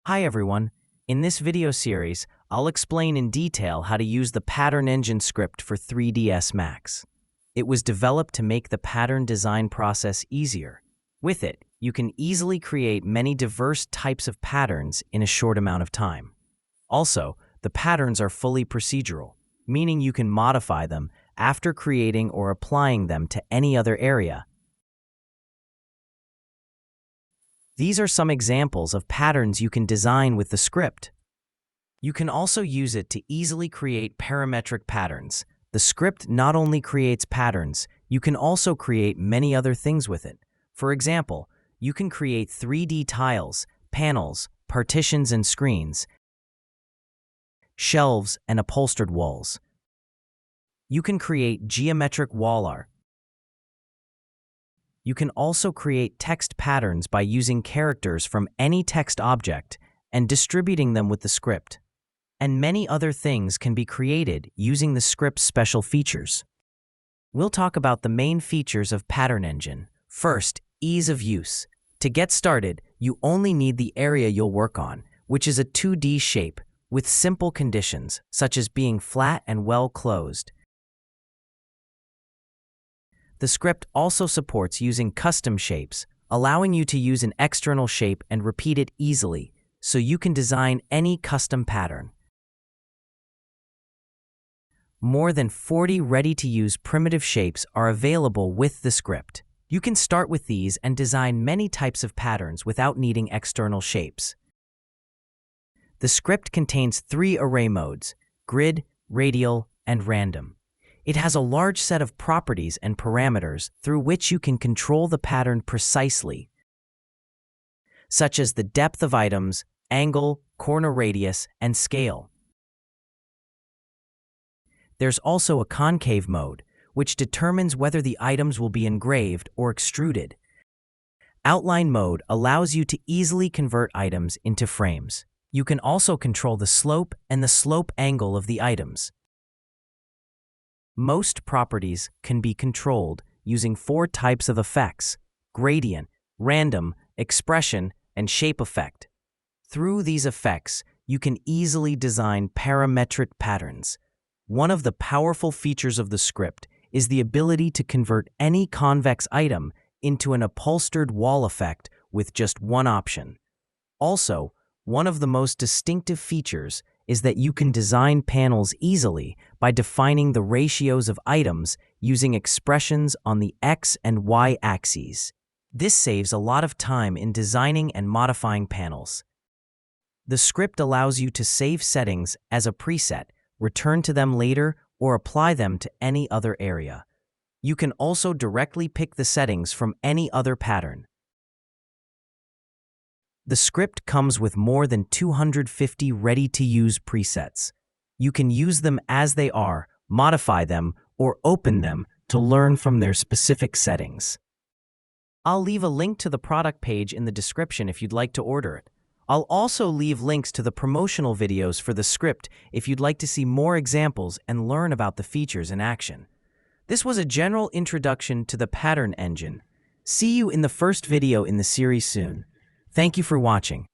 Hi everyone. In this video series, I'll explain in detail how to use the Pattern Engine script for 3ds Max. It was developed to make the pattern design process easier. With it, you can easily create many diverse types of patterns in a short amount of time. Also, the patterns are fully procedural, meaning you can modify them after creating or applying them to any other area. These are some examples of patterns you can design with the script. You can also use it to easily create parametric patterns. The script not only creates patterns, you can also create many other things with it. For example, you can create 3D tiles, panels, partitions and screens, shelves and upholstered walls. You can create geometric wall art. You can also create text patterns by using characters from any text object and distributing them with the script. And many other things can be created using the script's special features. We'll talk about the main features of Pattern Engine. First, ease of use. To get started, you only need the area you'll work on, which is a 2D shape with simple conditions, such as being flat and well closed. The script also supports using custom shapes, allowing you to use an external shape and repeat it easily, so you can design any custom pattern. More than 40 ready-to-use primitive shapes are available with the script. You can start with these and design many types of patterns without needing external shapes. The script contains 3 array modes: grid, radial, and random. It has a large set of properties and parameters through which you can control the pattern precisely, such as the depth of items, angle, corner radius, and scale. There's also a concave mode, which determines whether the items will be engraved or extruded. Outline mode allows you to easily convert items into frames. You can also control the slope and the slope angle of the items. Most properties can be controlled using 4 types of effects: gradient, random, expression, and shape effect. Through these effects, you can easily design parametric patterns. One of the powerful features of the script is the ability to convert any convex item into an upholstered wall effect with just one option. Also, one of the most distinctive features is that you can design panels easily by defining the ratios of items using expressions on the X and Y axes. This saves a lot of time in designing and modifying panels. The script allows you to save settings as a preset, return to them later, or apply them to any other area. You can also directly pick the settings from any other pattern. The script comes with more than 250 ready-to-use presets. You can use them as they are, modify them, or open them to learn from their specific settings. I'll leave a link to the product page in the description if you'd like to order it. I'll also leave links to the promotional videos for the script if you'd like to see more examples and learn about the features in action. This was a general introduction to the Pattern Engine. See you in the first video in the series soon. Thank you for watching.